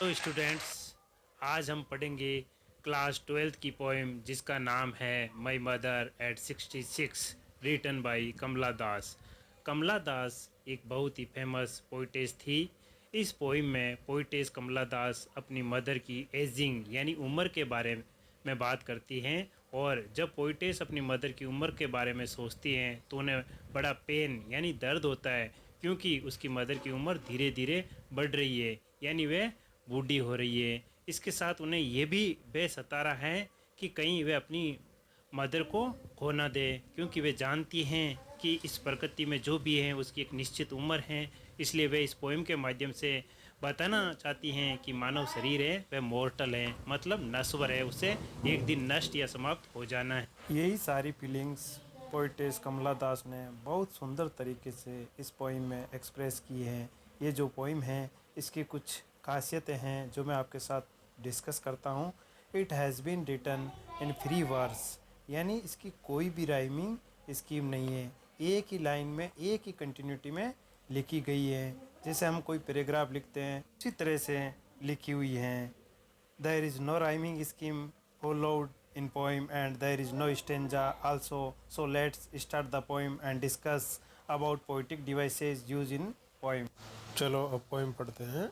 तो स्टूडेंट्स, आज हम पढ़ेंगे क्लास 12th की पोएम जिसका नाम है my mother at 66, written by Kamala Das. Kamala Das एक बहुत ही फेमस पोइटेस थी। इस पोइम में पोइटेस कमला दास अपनी मदर की एजिंग यानी उम्र के बारे में बात करती हैं, और जब पोइटेस अपनी मदर की उम्र के बारे में सोचती हैं तो उन्हें बड़ा पेन यानी दर्द होता है, क्योंकि उसकी मदर की उम्र धीरे धीरे बढ़ रही है, यानी वह बूढ़ी हो रही है। इसके साथ उन्हें ये भी बेसतारा रहा है कि कहीं वे अपनी मदर को खो ना दे, क्योंकि वे जानती हैं कि इस प्रकृति में जो भी है उसकी एक निश्चित उम्र है। इसलिए वे इस पोएम के माध्यम से बताना चाहती हैं कि मानव शरीर है वह मॉर्टल है, मतलब नश्वर है, उसे एक दिन नष्ट या समाप्त हो जाना है। यही सारी फीलिंग्स पोइटेस कमला दास ने बहुत सुंदर तरीके से इस पोइम में एक्सप्रेस की हैं। ये जो पोइम है इसकी कुछ खासियतें हैं जो मैं आपके साथ डिस्कस करता हूँ। It has been written in free verse, यानी इसकी कोई भी राइमिंग स्कीम नहीं है, एक ही लाइन में एक ही कंटिन्यूटी में लिखी गई है। जैसे हम कोई पैराग्राफ लिखते हैं उसी तरह से लिखी हुई हैं। There is no rhyming scheme followed in poem and there is no stanza also. So let's start the poem and discuss about poetic devices used in poem. चलो अब पोएम पढ़ते हैं।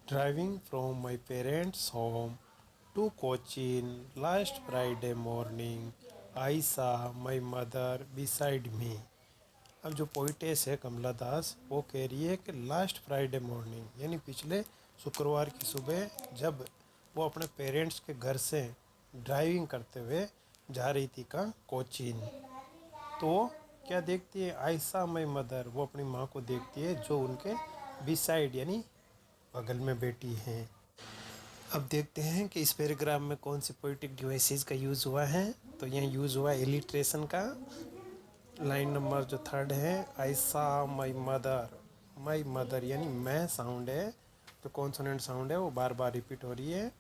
Driving from my parents home to Cochin last Friday morning I saw my mother beside me. अब जो poetess है कमला दास वो कह रही है कि लास्ट फ्राइडे मॉर्निंग यानी पिछले शुक्रवार की सुबह जब वो अपने पेरेंट्स के घर से ड्राइविंग करते हुए जा रही थी का कोचीन, तो वो क्या देखती है, आयशा माई मदर, वो अपनी माँ को देखती है जो उनके बिसाइड यानी बगल में बैठी हैं। अब देखते हैं कि इस पैराग्राफ में कौन सी पोइटिक डिवाइसेस का यूज़ हुआ है। तो यहाँ यूज़ हुआ है इलिट्रेशन का। लाइन नंबर जो थर्ड है, आई सा माई मदर यानी मैं साउंड है, जो कॉन्सोनेंट साउंड है वो बार बार रिपीट हो रही है।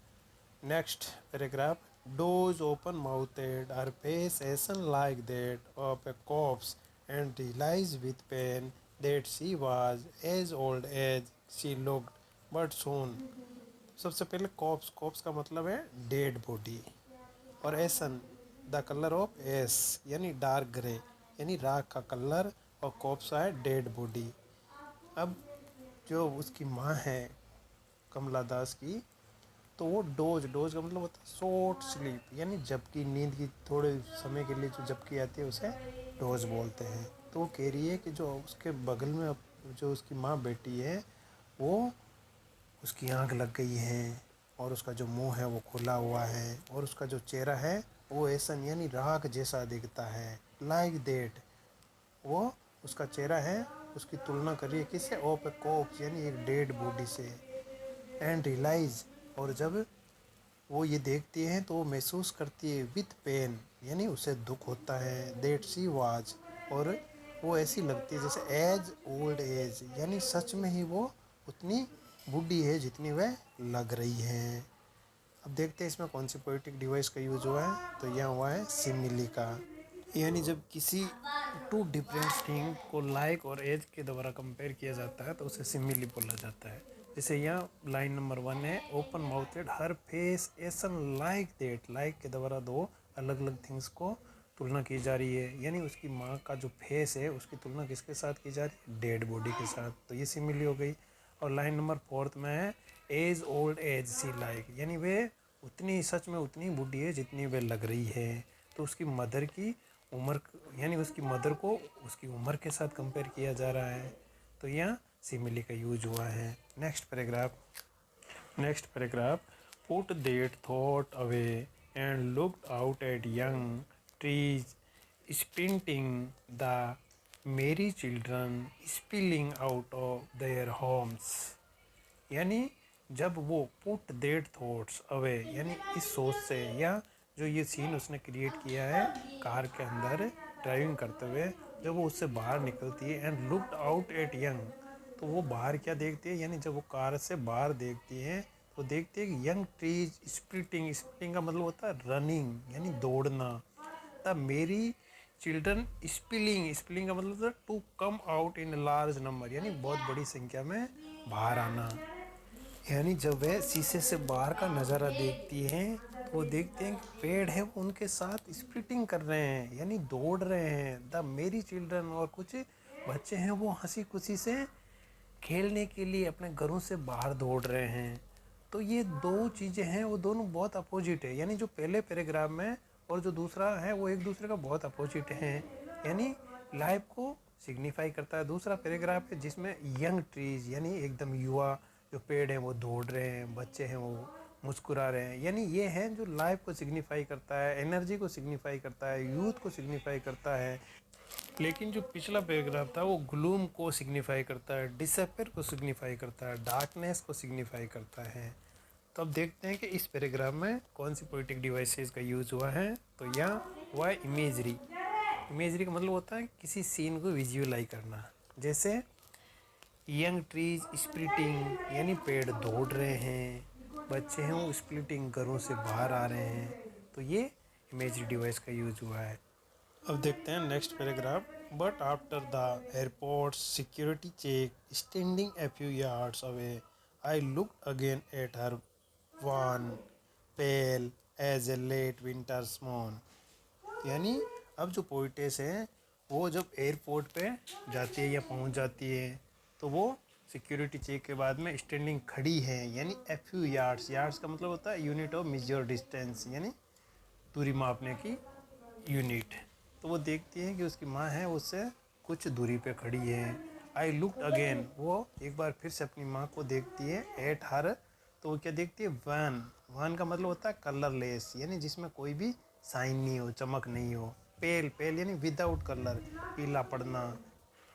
Next paragraph, doze open mouthed her face ashen like that of a corpse and realise with pain that she was as old as she looked but soon. सबसे पहले cops, cops का मतलब है डेड बॉडी, और एसन the colour of S यानी dark grey यानी राख का कलर, और कॉप्स है डेड बॉडी। अब जो उसकी माँ है कमला दास की, तो वो डोज, डोज का मतलब होता है शॉर्ट स्लीप, यानी झपकी, नींद की थोड़े समय के लिए जो झपकी आती है उसे डोज बोलते हैं। तो वो कह रही है कि जो उसके बगल में जो उसकी माँ बैठी है वो, उसकी आंख लग गई है और उसका जो मुंह है वो खुला हुआ है, और उसका जो चेहरा है वो ऐसा यानी राख जैसा दिखता है। लाइक देट, वो उसका चेहरा है उसकी तुलना कर रही है किससे, ऑफ ए कॉप्स यानी एक डेड बॉडी से। एंड रियलाइज, और जब वो ये देखती है तो वो महसूस करती है विथ पेन यानी उसे दुख होता है, देट शी वाज, और वो ऐसी लगती है जैसे एज ओल्ड एज यानी सच में ही वो उतनी बूढ़ी है जितनी वह लग रही है। अब देखते हैं इसमें कौन सी पोएटिक डिवाइस का यूज हुआ है। तो यह हुआ है सिमिली का, यानी जब किसी टू डिफरेंट थिंग को लाइक और एज के द्वारा कंपेयर किया जाता है तो उसे सिमिली बोला जाता है। जैसे यहाँ लाइन नंबर 1 है, open mouthed her face ashen like that, like के द्वारा दो अलग अलग थिंग्स को तुलना की जा रही है, यानी उसकी माँ का जो फेस है उसकी तुलना किसके साथ की जा रही है, डेड बॉडी के साथ, तो ये सिमिली हो गई। और लाइन नंबर 4 में है, एज ओल्ड एज सी लाइक, यानी वे उतनी, सच में उतनी बूढ़ी है जितनी वे लग रही है। तो उसकी मदर की उम्र, यानी उसकी मदर को उसकी उम्र के साथ कंपेयर किया जा रहा है, तो यहाँ सिमिली का यूज हुआ है। Next paragraph, put that thought away and looked out at young trees sprinting the merry children spilling out of their homes. यानी जब वो पुट देट थॉट्स अवे यानी इस सोच से, या जो ये सीन उसने क्रिएट किया है कार के अंदर ड्राइविंग करते हुए, जब वो उससे बाहर निकलती है and looked out at young, तो वो बाहर क्या देखती है, यानी जब वो कार से बाहर देखती है तो देखती है कि यंग ट्रीज स्प्रिटिंग, स्प्रिटिंग का मतलब होता है रनिंग यानी दौड़ना, the merry children spilling, spilling का मतलब होता है to come out in large number यानी बहुत बड़ी संख्या में बाहर आना। यानी जब वह शीशे से बाहर का नज़ारा देखती हैं तो वो देखते हैं कि पेड़ है वो उनके साथ स्प्लिटिंग कर रहे हैं, यानी दौड़ रहे हैं। द मेरी चिल्ड्रन, और कुछ बच्चे हैं वो हंसी खुशी से खेलने के लिए अपने घरों से बाहर दौड़ रहे हैं। तो ये दो चीज़ें हैं, वो दोनों बहुत अपोजिट है। यानी जो पहले पैराग्राफ में और जो दूसरा है वो एक दूसरे का बहुत अपोजिट है। यानी लाइफ को सिग्निफाई करता है। दूसरा पैराग्राफ है जिसमें यंग ट्रीज, यानी एकदम युवा जो पेड़ हैं वो दौड़ रहे हैं, बच्चे हैं वो मुस्कुरा रहे हैं। यानी ये है जो लाइफ को सिग्निफाई करता है, एनर्जी को सिग्निफाई करता है, यूथ को सिग्निफाई करता है। लेकिन जो पिछला पैराग्राफ था वो ग्लूम को सिग्निफाई करता है, डिसअपियर को सिग्निफाई करता है, डार्कनेस को सिग्निफाई करता है। तो अब देखते हैं कि इस पैराग्राफ में कौन सी पोएटिक डिवाइसेस का यूज़ हुआ है। तो यहाँ हुआ है इमेजरी। इमेजरी का मतलब होता है किसी सीन को विजुअलाइज करना। जैसे यंग ट्रीज स्प्लिटिंग, यानी पेड़ दौड़ रहे हैं, बच्चे हैं वो स्प्लिटिंग घरों से बाहर आ रहे हैं। तो ये इमेजरी डिवाइस का यूज़ हुआ है। अब देखते हैं next paragraph. But after the airport security check standing a few yards away I look again at her wan pale as a late winter's moon. यानी अब जो पोइटेस है वो जब एयरपोर्ट पे जाती है या पहुंच जाती है तो वो सिक्योरिटी चेक के बाद में स्टैंडिंग खड़ी है, यानी ए फ्यू यार्ड्स। यार्ड्स का मतलब होता है यूनिट ऑफ मेजर डिस्टेंस, यानी दूरी मापने की यूनिट। तो वो देखती है कि उसकी माँ है उससे कुछ दूरी पे खड़ी है। आई लुक अगेन, वो एक बार फिर से अपनी माँ को देखती है। एट हर, तो वो क्या देखती है? वन। वन का मतलब होता है कलरलेस, यानी जिसमें कोई भी साइन नहीं हो, चमक नहीं हो। पेल, पेल यानी विदाउट कलर, पीला पड़ना।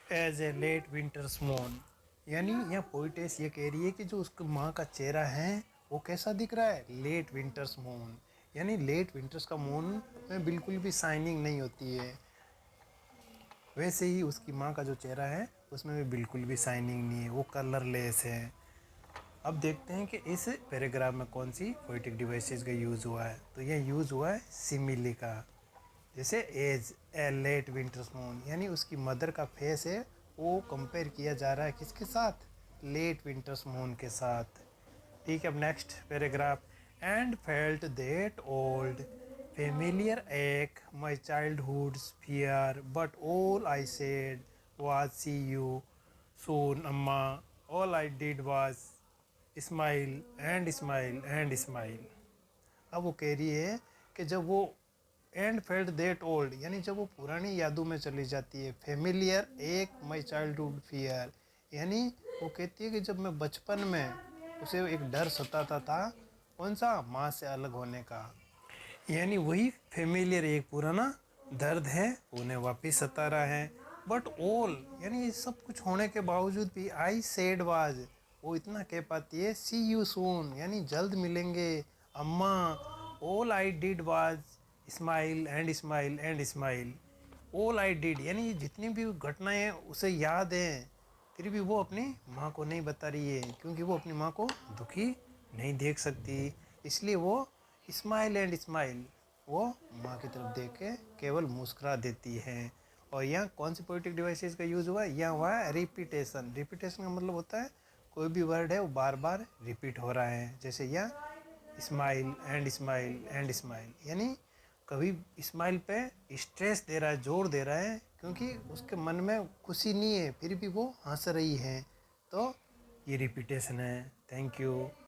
As a late winter's moon, यानी यहाँ पोइटेस ये कह रही है कि जो उसकी माँ का चेहरा है वो कैसा दिख रहा है? लेट विंटर्स मून, यानी लेट विंटर्स का मून में बिल्कुल भी शाइनिंग नहीं होती है। वैसे ही उसकी माँ का जो चेहरा है उसमें भी बिल्कुल भी शाइनिंग नहीं है, वो कलरलेस है। अब देखते हैं कि इस पैराग्राफ में कौन सी पोएटिक डिवाइसेस का यूज़ हुआ है। तो यह यूज़ हुआ है सिमिली का। जैसे as a late winter's moon, यानी उसकी मदर का फेस है वो कंपेयर किया जा रहा है किसके साथ? लेट विंटर्स मून के साथ। ठीक है, अब next paragraph. And felt that old familiar ache my childhood's fear but all I said was see you soon Amma, all I did was smile and smile and smile. अब वो कह रही है कि जब वो एंड फेल्ट दैट ओल्ड, यानी जब वो पुरानी यादों में चली जाती है। Familiar ache my childhood fear, यानी वो कहती है कि जब मैं बचपन में उसे एक डर सताता था, कौन सा? माँ से अलग होने का। यानी वही फेमिलियर एक पुराना दर्द है उन्हें वापस सता रहा है। बट ऑल, यानी ये सब कुछ होने के बावजूद भी आई सेड वाज, वो इतना कह पाती है सी यू सून, यानी जल्द मिलेंगे अम्मा। All I did was smile and smile and smile. All I did, यानी जितनी भी घटनाएं उसे याद हैं फिर भी वो अपनी माँ को नहीं बता रही है, क्योंकि वो अपनी माँ को दुखी नहीं देख सकती। इसलिए वो स्माइल एंड स्माइल, वो माँ की तरफ देख के केवल मुस्कुरा देती है। और यहाँ कौन सी पोएटिक डिवाइसेस का यूज़ हुआ है? यहाँ हुआ है रिपीटेशन। रिपीटेशन का मतलब होता है कोई भी वर्ड है वो बार बार रिपीट हो रहा है। जैसे यहाँ smile and smile and smile, यानी कभी स्माइल पे स्ट्रेस दे रहा है, जोर दे रहा है, क्योंकि उसके मन में खुशी नहीं है फिर भी वो हंस रही है। तो ये रिपीटेशन है। Thank you.